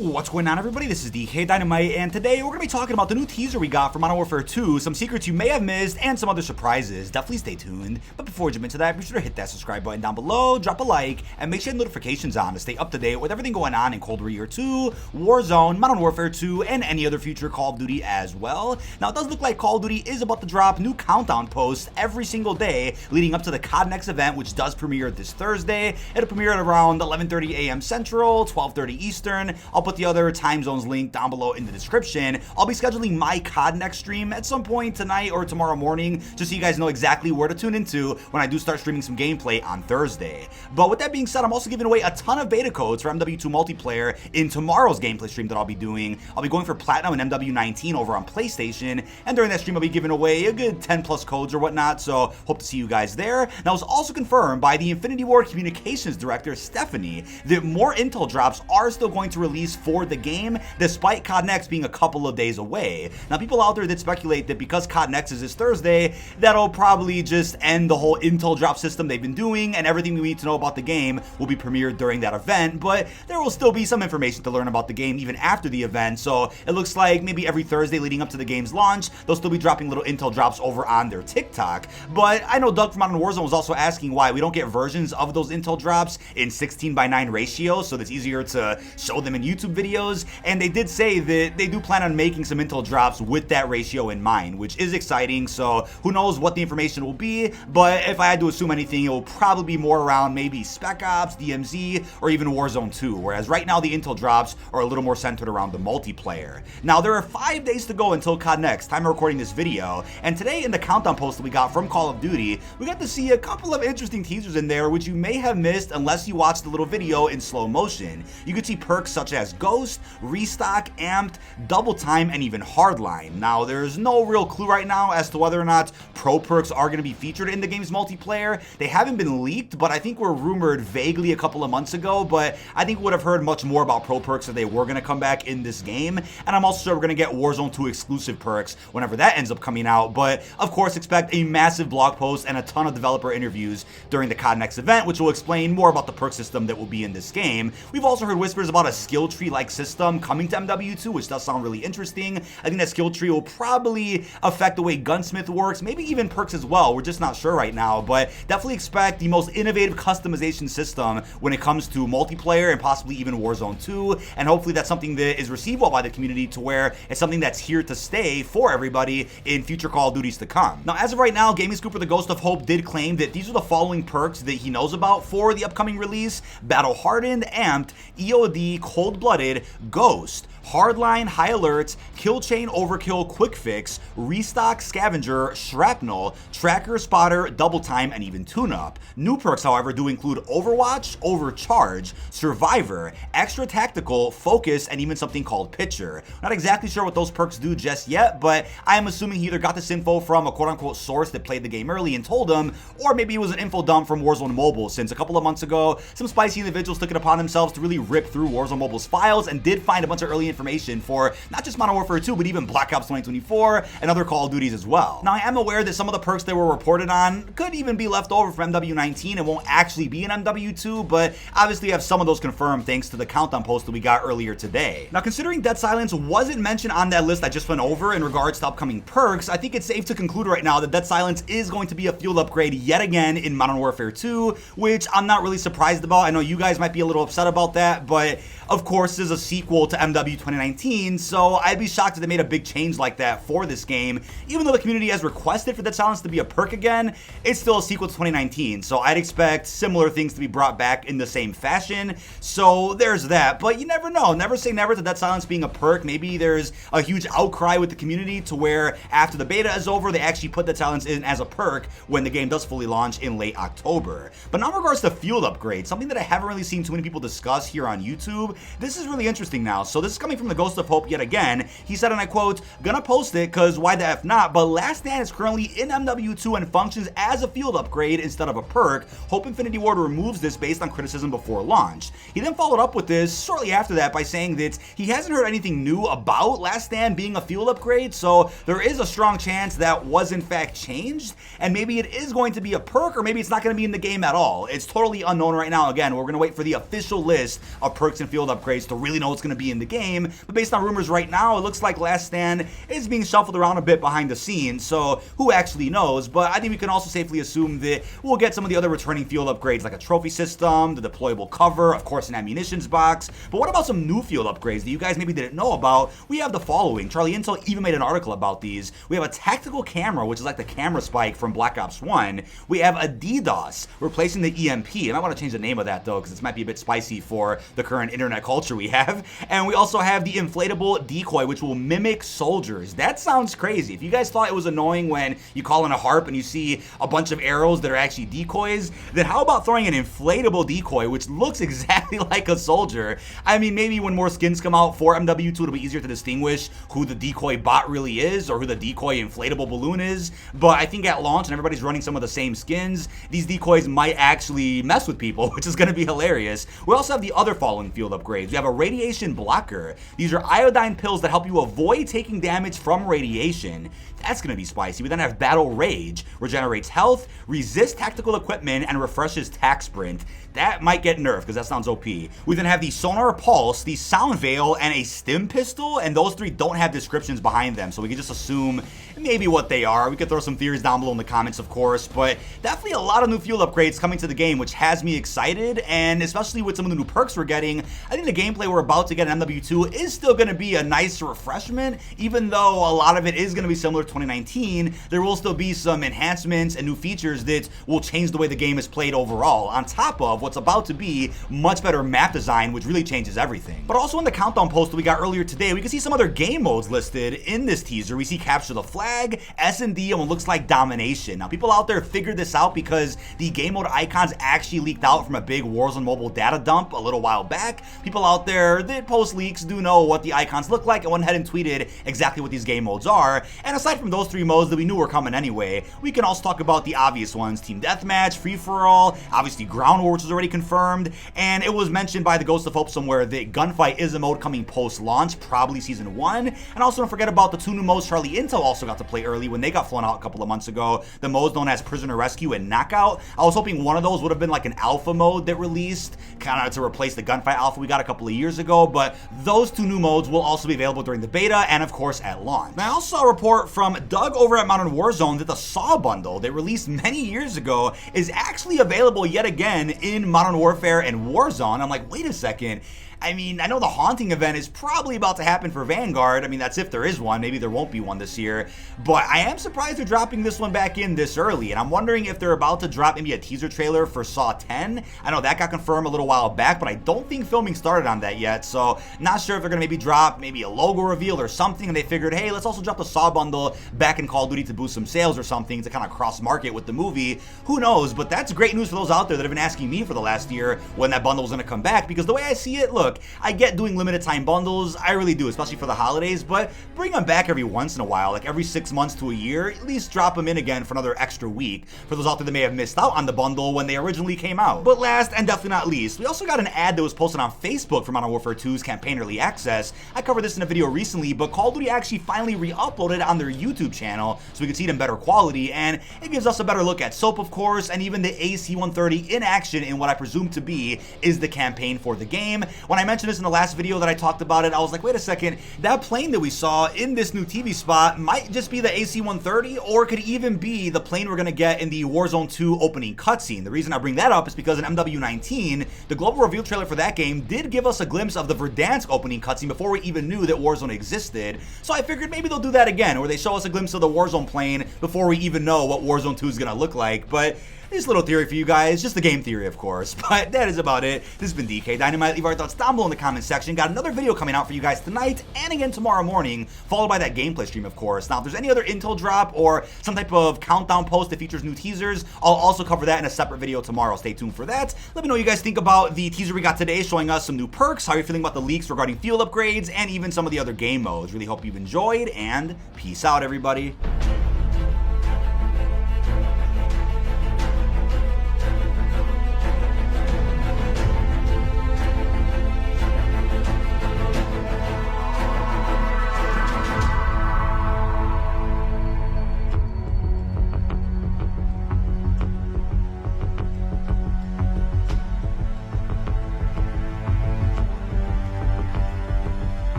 What's going on, everybody? This is dkdynamite, and today we're going to be talking about the new teaser we got for Modern Warfare 2, some secrets you may have missed, and some other surprises. Definitely stay tuned. But before we jump into that, be sure to hit that subscribe button down below, drop a like, and make sure you have notifications on to stay up to date with everything going on in Cold War 2, Warzone, Modern Warfare 2, and any other future Call of Duty as well. Now, it does look like Call of Duty is about to drop new countdown posts every single day leading up to the COD Next event, which does premiere this Thursday. It'll premiere at around 11:30 a.m. Central, 12:30 Eastern. I'll put the other time zones link down below in the description. I'll be scheduling my COD Next stream at some point tonight or tomorrow morning, just so you guys know exactly where to tune into when I do start streaming some gameplay on Thursday. But with that being said, I'm also giving away a ton of beta codes for MW2 multiplayer in tomorrow's gameplay stream that I'll be doing. I'll be going for Platinum and MW19 over on PlayStation, and during that stream I'll be giving away a good 10 plus codes or whatnot, so hope to see you guys there. Now, it's also confirmed by the Infinity Ward Communications Director, Stephanie, that more intel drops are still going to release for the game, despite COD Next being a couple of days away. Now, people out there that speculate that because COD Next is this Thursday, that'll probably just end the whole intel drop system they've been doing, and everything we need to know about the game will be premiered during that event, but there will still be some information to learn about the game even after the event, so it looks like maybe every Thursday leading up to the game's launch, they'll still be dropping little intel drops over on their TikTok. But I know Doug from Modern Warzone was also asking why we don't get versions of those intel drops in 16:9 ratio, so it's easier to show them in YouTube videos, and they did say that they do plan on making some intel drops with that ratio in mind, which is exciting. So who knows what the information will be, but if I had to assume anything, it will probably be more around maybe Spec Ops, DMZ, or even Warzone 2, whereas right now the intel drops are a little more centered around the multiplayer. Now, there are 5 days to go until COD Next, time of recording this video, and today in the countdown post that we got from Call of Duty, we got to see a couple of interesting teasers in there which you may have missed unless you watched the little video in slow motion. You could see perks such as Ghost, Restock, Amped, Double Time, and even Hardline. Now, there's no real clue right now as to whether or not pro perks are going to be featured in the game's multiplayer. They haven't been leaked, but I think were rumored vaguely a couple of months ago, but I think we would have heard much more about pro perks if they were going to come back in this game, and I'm also sure we're going to get Warzone 2 exclusive perks whenever that ends up coming out. But of course, expect a massive blog post and a ton of developer interviews during the COD Next event, which will explain more about the perk system that will be in this game. We've also heard whispers about a skill tree-like system coming to MW2, which does sound really interesting. I think that skill tree will probably affect the way Gunsmith works, maybe even perks as well. We're just not sure right now, but definitely expect the most innovative customization system when it comes to multiplayer and possibly even Warzone 2, and hopefully that's something that is received well by the community to where it's something that's here to stay for everybody in future Call of Duties to come. Now, as of right now, gaming scooper The Ghost of Hope did claim that these are the following perks that he knows about for the upcoming release: Battle Hardened, Amped, EOD, Cold-Blooded, Ghost, Hardline, High Alert, Kill Chain, Overkill, Quick Fix, Restock, Scavenger, Shrapnel, Tracker, Spotter, Double Time, and even Tune-Up. New perks, however, do include Overwatch, Overcharge, Survivor, Extra Tactical, Focus, and even something called Pitcher. Not exactly sure what those perks do just yet, but I am assuming he either got this info from a quote-unquote source that played the game early and told him, or maybe it was an info dump from Warzone Mobile, since a couple of months ago, some spicy individuals took it upon themselves to really rip through Warzone Mobile's files and did find a bunch of early information for not just Modern Warfare 2, but even Black Ops 2024 and other Call of Duties as well. Now, I am aware that some of the perks that were reported on could even be left over from MW19 and won't actually be in MW2, but obviously we have some of those confirmed thanks to the countdown post that we got earlier today. Now, considering Dead Silence wasn't mentioned on that list I just went over in regards to upcoming perks, I think it's safe to conclude right now that Dead Silence is going to be a fuel upgrade yet again in Modern Warfare 2, which I'm not really surprised about. I know you guys might be a little upset about that, but of course, this is a sequel to MW 2019, so I'd be shocked if they made a big change like that for this game. Even though the community has requested for Dead Silence to be a perk again, it's still a sequel to 2019, so I'd expect similar things to be brought back in the same fashion, so there's that. But you never know. Never say never to Dead Silence being a perk. Maybe there's a huge outcry with the community to where after the beta is over, they actually put Dead Silence in as a perk when the game does fully launch in late October. But now in regards to field upgrades, something that I haven't really seen too many people discuss here on YouTube, this is really interesting now. So this is coming coming from the Ghost of Hope yet again. He said, and I quote, "Gonna post it cause why the F not, but Last Stand is currently in MW2 and functions as a field upgrade instead of a perk. Hope Infinity Ward removes this based on criticism before launch." He then followed up with this shortly after that by saying that he hasn't heard anything new about Last Stand being a field upgrade, so there is a strong chance that was in fact changed, and maybe it is going to be a perk, or maybe it's not going to be in the game at all. It's totally unknown right now. Again, we're going to wait for the official list of perks and field upgrades to really know what's going to be in the game, but based on rumors right now, it looks like Last Stand is being shuffled around a bit behind the scenes, so who actually knows? But I think we can also safely assume that we'll get some of the other returning field upgrades like a trophy system, the deployable cover, of course an ammunitions box. But what about some new field upgrades that you guys maybe didn't know about? We have the following. Charlie Intel even made an article about these. We have a tactical camera, which is like the camera spike from Black Ops 1. We have a DDoS, replacing the EMP. I might want to change the name of that though, because this might be a bit spicy for the current internet culture we have. And we also have the inflatable decoy, which will mimic soldiers. That sounds crazy. If you guys thought it was annoying when you call in a harp and you see a bunch of arrows that are actually decoys, then how about throwing an inflatable decoy, which looks exactly like a soldier? I mean, maybe when more skins come out for MW2, it'll be easier to distinguish who the decoy bot really is or who the decoy inflatable balloon is. But I think at launch, and everybody's running some of the same skins, these decoys might actually mess with people, which is going to be hilarious. We also have the other following field upgrades. We have a radiation blocker. These are iodine pills that help you avoid taking damage from radiation. That's going to be spicy. We then have Battle Rage, regenerates health, resists tactical equipment, and refreshes tac sprint. That might get nerfed because that sounds OP. We then have the Sonar Pulse, the Sound Veil, and a Stim Pistol, and those three don't have descriptions behind them, so we can just assume maybe what they are. We could throw some theories down below in the comments, of course, but definitely a lot of new field upgrades coming to the game, which has me excited, and especially with some of the new perks we're getting, I think the gameplay we're about to get in MW2 is still going to be a nice refreshment. Even though a lot of it is going to be similar to 2019, there will still be some enhancements and new features that will change the way the game is played overall, on top of what's about to be much better map design, which really changes everything. But also in the countdown post that we got earlier today, we can see some other game modes listed in this teaser. We see Capture the Flag, S&D, and what looks like Domination. Now, people out there figured this out because the game mode icons actually leaked out from a big Warzone mobile data dump a little while back. People out there that post leaks do know what the icons look like and went ahead and tweeted exactly what these game modes are. And aside from those three modes that we knew were coming anyway, we can also talk about the obvious ones: Team Deathmatch, Free For All, obviously Ground War, which was already confirmed, and it was mentioned by the Ghost of Hope somewhere that Gunfight is a mode coming post-launch, probably Season 1. And also don't forget about the two new modes Charlie Intel also got to play early when they got flown out a couple of months ago, the modes known as Prisoner Rescue and Knockout. I was hoping one of those would have been like an alpha mode that released, kind of to replace the Gunfight alpha we got a couple of years ago, but those two new modes will also be available during the beta and of course at launch. Now, I also saw a report from Doug over at Modern Warzone that the Saw bundle they released many years ago is actually available yet again in Modern Warfare and Warzone. I'm like, wait a second. I mean, I know the Haunting event is probably about to happen for Vanguard. I mean, that's if there is one. Maybe there won't be one this year. But I am surprised they're dropping this one back in this early. And I'm wondering if they're about to drop maybe a teaser trailer for Saw 10. I know that got confirmed a little while back, but I don't think filming started on that yet. So not sure if they're going to maybe drop maybe a logo reveal or something. And they figured, hey, let's also drop the Saw bundle back in Call of Duty to boost some sales or something to kind of cross-market with the movie. Who knows? But that's great news for those out there that have been asking me for the last year when that bundle was going to come back. Because the way I see it, look, I get doing limited time bundles, I really do, especially for the holidays, but bring them back every once in a while, like every 6 months to a year. At least drop them in again for another extra week for those out there that may have missed out on the bundle when they originally came out. But last and definitely not least, we also got an ad that was posted on Facebook for Modern Warfare 2's campaign early access. I covered this in a video recently, but Call of Duty actually finally re-uploaded on their YouTube channel so we can see it in better quality, and it gives us a better look at Soap, of course, and even the AC-130 in action in what I presume to be is the campaign for the game. When I mentioned this in the last video that I talked about it, I was like, wait a second, that plane that we saw in this new TV spot might just be the AC-130, or it could even be the plane we're going to get in the Warzone 2 opening cutscene. The reason I bring that up is because in MW19, the global reveal trailer for that game did give us a glimpse of the Verdansk opening cutscene before we even knew that Warzone existed. So I figured maybe they'll do that again, where they show us a glimpse of the Warzone plane before we even know what Warzone 2 is going to look like. But Just a little theory for you guys, just the game theory, of course. But that is about it. This has been dkdynamite. Leave our thoughts down below in the comment section. Got another video coming out for you guys tonight and again tomorrow morning, followed by that gameplay stream, of course. Now, if there's any other intel drop or some type of countdown post that features new teasers, I'll also cover that in a separate video tomorrow. Stay tuned for that. Let me know what you guys think about the teaser we got today, showing us some new perks, how you're feeling about the leaks regarding field upgrades, and even some of the other game modes. Really hope you've enjoyed, and peace out, everybody.